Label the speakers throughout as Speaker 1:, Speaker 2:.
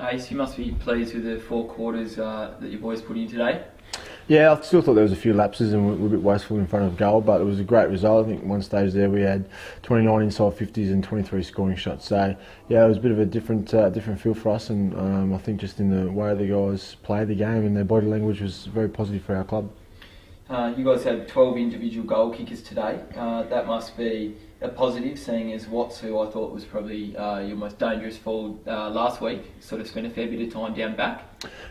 Speaker 1: Ace, you must be pleased with the 4 quarters that your boys put in today.
Speaker 2: Yeah, I still thought there was a few lapses and we were a bit wasteful in front of goal, but it was a great result. I think one stage there we had 29 inside 50s and 23 scoring shots. So yeah, it was a bit of a different feel for us, and I think just in the way the guys played the game and their body language was very positive for our club.
Speaker 1: You guys had 12 individual goal kickers today. That must be a positive, seeing as Watts, who I thought was probably your most dangerous forward last week, sort of spent a fair bit of time down back.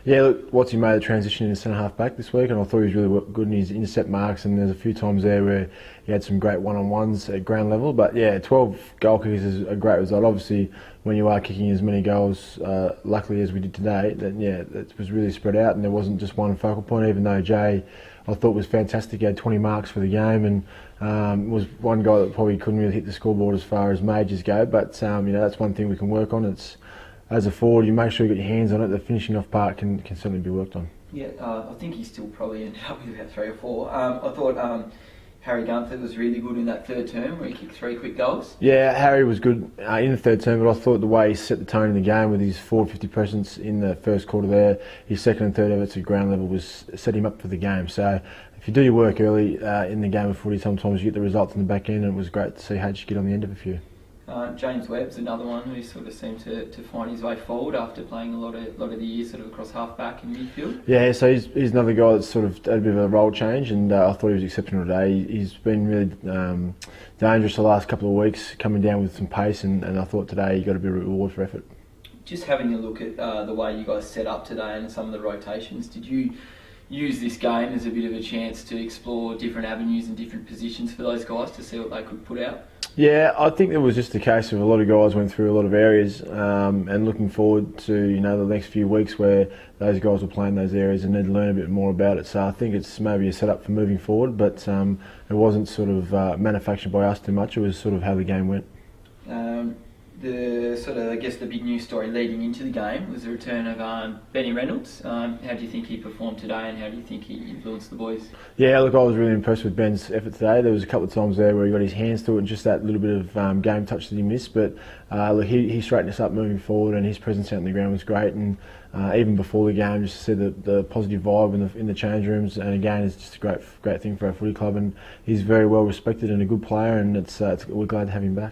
Speaker 2: Yeah, look, Watts made the transition into centre half back this week, and I thought he was really good in his intercept marks, and there's a few times there where he had some great one-on-ones at ground level. But yeah, 12 goal kickers is a great result. Obviously, when you are kicking as many goals, luckily as we did today, then yeah, it was really spread out, and there wasn't just one focal point. Even though Jay, I thought, was fantastic, he had 20 marks for the game, and was one guy that probably couldn't really hit the scoreboard as far as majors go. But that's one thing we can work on. It's, as a forward, you make sure you get your hands on it. The finishing off part can certainly be worked on.
Speaker 1: Yeah, I think he still probably ended up with about 3 or 4. I thought Harry Gunther was really good in that third term where he kicked 3 quick goals.
Speaker 2: Yeah, Harry was good in the third term, but I thought the way he set the tone in the game with his forward 50 presence in the first quarter there, his second and third efforts at ground level was set him up for the game. So if you do your work early in the game of footy, sometimes you get the results in the back end, and it was great to see H get on the end of a few.
Speaker 1: James Webb's another one who sort of seemed to find his way forward after playing a lot of the year sort of across half back and midfield.
Speaker 2: Yeah, so he's another guy that's sort of had a bit of a role change, and I thought he was exceptional today. He's been really dangerous the last couple of weeks, coming down with some pace, and I thought today he got a bit of reward for effort. Just
Speaker 1: having a look at the way you guys set up today and some of the rotations, did you use this game as a bit of a chance to explore different avenues and different positions for those guys to see what they could put out?
Speaker 2: Yeah, I think it was just a case of a lot of guys went through a lot of areas, and looking forward to the next few weeks where those guys will play in those areas and need to learn a bit more about it. So I think it's maybe a setup for moving forward, but it wasn't sort of manufactured by us too much. It was sort of how the game went.
Speaker 1: The big news story leading into the game was the return of Benny Reynolds. How do you think he performed today, and how do you think he influenced the boys?
Speaker 2: Yeah, look, I was really impressed with Ben's effort today. There was a couple of times there where he got his hands to it and just that little bit of game touch that he missed. But look, he straightened us up moving forward, and his presence out on the ground was great. And even before the game, just to see the positive vibe in the change rooms, and again, it's just a great thing for our footy club. And he's very well respected and a good player, and we're glad to have him back.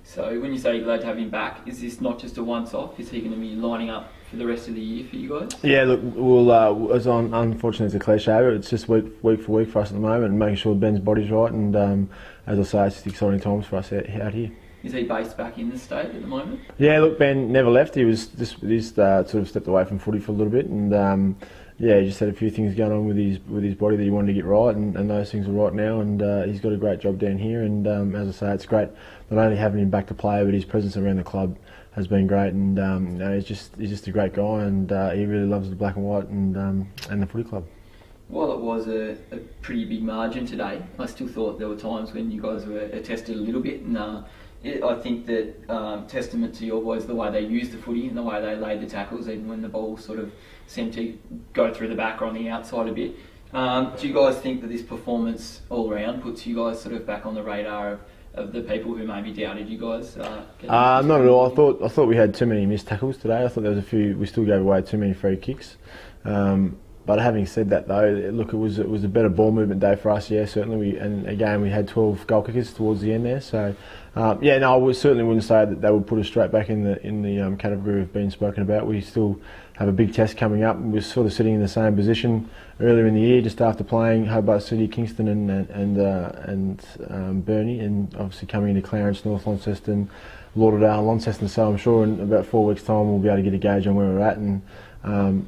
Speaker 1: So when you say you're glad to have him back, is this not just a once-off? Is he going to be lining up for the rest of the year for you guys?
Speaker 2: Yeah, look, we'll, unfortunately it's a cliche, but it's just week for week for us at the moment, and making sure Ben's body's right, and as I say, it's just exciting times for us out here.
Speaker 1: Is he based back in the state at the moment?
Speaker 2: Yeah, look, Ben never left. He was just sort of stepped away from footy for a little bit, and yeah, he just had a few things going on with his body that he wanted to get right, and those things are right now, and he's got a great job down here, and as I say, it's great not only having him back to play, but his presence around the club has been great, and he's just a great guy, and he really loves the black and white and the footy club.
Speaker 1: While it was a pretty big margin today, I still thought there were times when you guys were tested a little bit, and I think that testament to your boys, the way they used the footy and the way they laid the tackles, even when the ball sort of seemed to go through the back or on the outside a bit. Do you guys think that this performance all round puts you guys sort of back on the radar of the people who maybe doubted you guys?
Speaker 2: Not at all. I thought we had too many missed tackles today. I thought there was a few. We still gave away too many free kicks. But having said that, though, look, it was a better ball movement day for us. Yeah, certainly. And again, we had 12 goal kickers towards the end there. So, I certainly wouldn't say that they would put us straight back in the category of being spoken about. We still have a big test coming up. We're sort of sitting in the same position earlier in the year, just after playing Hobart City, Kingston, and Burnie, and obviously coming into Clarence, North Launceston, Lauderdale, and Launceston. So I'm sure in about 4 weeks' time we'll be able to get a gauge on where we're at. And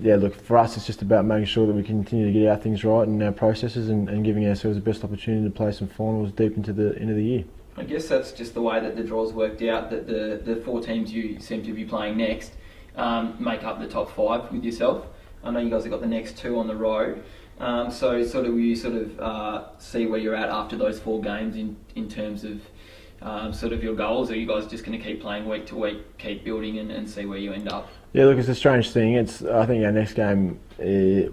Speaker 2: look, for us it's just about making sure that we continue to get our things right and our processes, and giving ourselves the best opportunity to play some finals deep into the end of the year.
Speaker 1: I guess that's just the way that the draws worked out, that the 4 teams you seem to be playing next make up the top 5 with yourself. I know you guys have got the next 2 on the road. So will you see where you're at after those 4 games in terms of your goals? Or are you guys just going to keep playing week to week, keep building and see where you end up?
Speaker 2: Yeah, look, it's a strange thing. I think our next game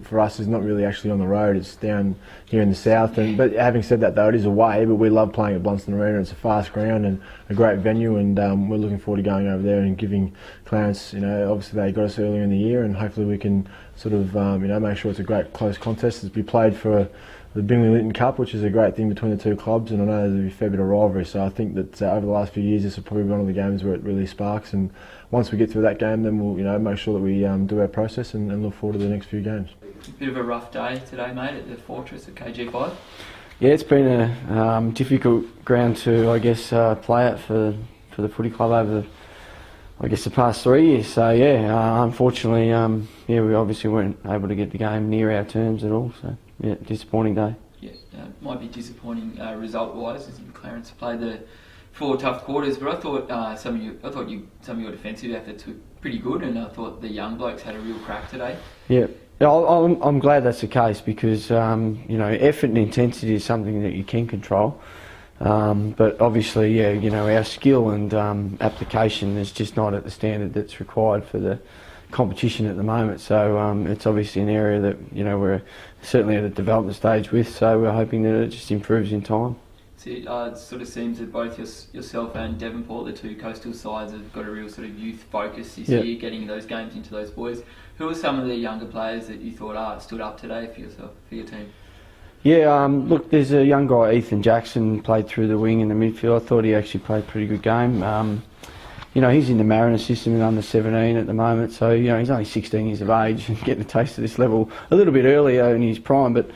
Speaker 2: for us is not really actually on the road. It's down here in the south. But having said that, though, it is away. But we love playing at Blunston Arena. It's a fast ground and a great venue, and we're looking forward to going over there and giving Clarence. Obviously they got us earlier in the year, and hopefully we can sort of make sure it's a great close contest. It's be played for the Bingley Lytton Cup, which is a great thing between the two clubs, and I know there'll be a fair bit of rivalry. So I think that over the last few years, this will probably be one of the games where it really sparks. And once we get through that game, then we'll make sure that we do our process and look forward to the next few games.
Speaker 1: A bit of a rough day today, mate, at the Fortress at KG5.
Speaker 3: Yeah, it's been a difficult ground to, I guess, play at for the footy club over the past 3 years. So yeah, unfortunately, we obviously weren't able to get the game near our terms at all. So yeah, disappointing day.
Speaker 1: Yeah, might be disappointing result-wise, as Clarence played the 4 tough quarters. But I thought some of your defensive efforts were pretty good, and I thought the young blokes had a real crack today.
Speaker 3: Yeah. I'm glad that's the case because effort and intensity is something that you can control. But obviously, our skill and application is just not at the standard that's required for the competition at the moment. So it's obviously an area that we're certainly at a development stage with. So we're hoping that it just improves in time.
Speaker 1: It sort of seems that both yourself and Devonport, the two coastal sides, have got a real sort of youth focus this year, getting those games into those boys. Who are some of the younger players that you thought stood up today for your team?
Speaker 3: Yeah, look, there's a young guy, Ethan Jackson, played through the wing in the midfield. I thought he actually played a pretty good game. He's in the Mariner system in under 17 at the moment, so he's only 16 years of age and getting a taste of this level a little bit earlier in his prime, but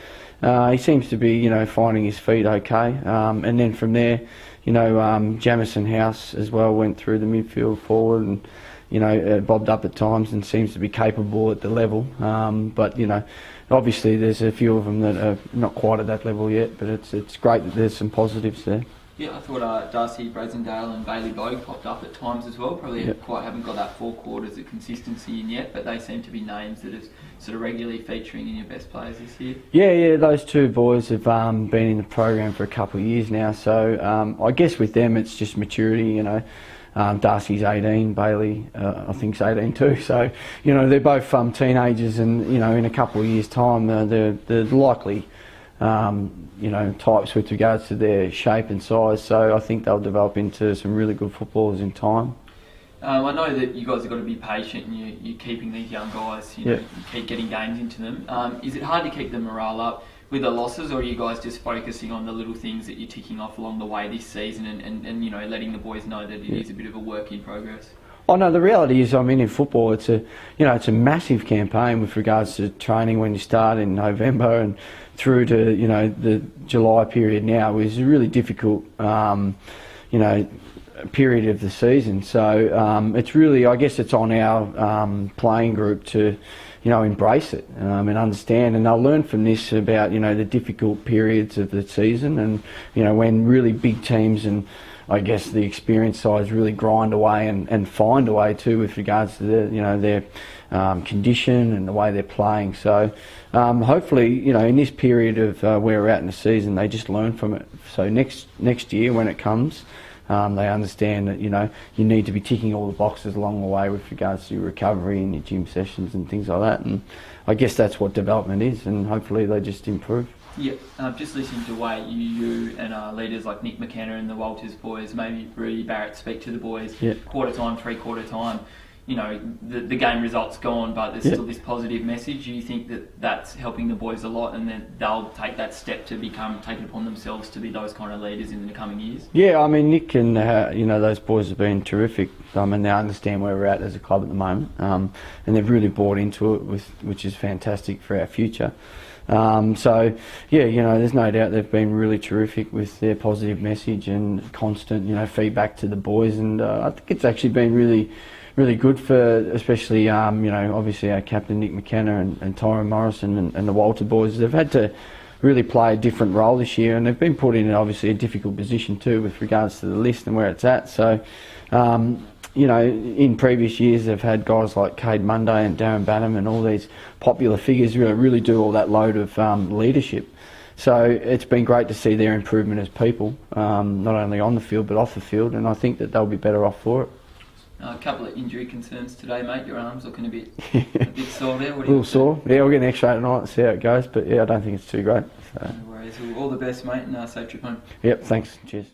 Speaker 3: he seems to be finding his feet okay. And then from there, Jamison House as well went through the midfield forward and bobbed up at times and seems to be capable at the level. But obviously there's a few of them that are not quite at that level yet, but it's great that there's some positives there.
Speaker 1: Yeah, I thought Darcy Brazendale and Bailey Bogue popped up at times as well. Probably haven't got that 4 quarters of consistency in yet, but they seem to be names that are sort of regularly featuring in your best players this year. Yeah, those two boys have been in the program for a couple of years now, so I guess with them it's just maturity, Darcy's 18, Bailey I think's 18 too, so they're both teenagers, and in a couple of years' time they're likely types with regards to their shape and size, so I think they'll develop into some really good footballers in time. I know that you guys have got to be patient, and you're keeping these young guys, you keep getting games into them. Is it hard to keep the morale up with the losses, or are you guys just focusing on the little things that you're ticking off along the way this season and letting the boys know that it is a bit of a work in progress?
Speaker 3: Oh no, the reality is, in football, it's a massive campaign with regards to training when you start in November and through to the July period now is a really difficult period of the season. So it's really, I guess, it's on our playing group to embrace it and understand, and they'll learn from this about the difficult periods of the season, and when really big teams and I guess the experienced sides really grind away and find a way too with regards to their condition and the way they're playing. So hopefully in this period of where we're at in the season, they just learn from it. So next year when it comes, they understand that you need to be ticking all the boxes along the way with regards to your recovery and your gym sessions and things like that. And I guess that's what development is, and hopefully they just improve.
Speaker 1: Yeah, just listening to the way you and leaders like Nick McKenna and the Walters boys, maybe Rudy Barrett, speak to the boys, quarter time, 3/4 time, the game result's gone, but there's still this positive message. Do you think that that's helping the boys a lot, and then they'll take that step to take it upon themselves to be those kind of leaders in the coming years? Yeah,
Speaker 3: Nick and those boys have been terrific. And they understand where we're at as a club at the moment, and they've really bought into it, which is fantastic for our future. There's no doubt they've been really terrific with their positive message and constant, feedback to the boys, and I think it's actually been really, really good for, especially, obviously our captain Nick McKenna and Tyrone Morrison and the Walter boys. They've had to really play a different role this year, and they've been put in obviously a difficult position too with regards to the list and where it's at. So, in previous years they've had guys like Cade Munday and Darren Banham and all these popular figures really do all that load of leadership. So it's been great to see their improvement as people, not only on the field but off the field, and I think that they'll be better off for it.
Speaker 1: A couple of injury concerns today, mate. Your arm's looking a bit sore there.
Speaker 3: A little sore. Yeah, we'll get an X-ray tonight and see how it goes. But yeah, I don't think it's too great. So.
Speaker 1: No worries. Well, all the best, mate, and safe trip home.
Speaker 3: Yep, thanks. Cheers.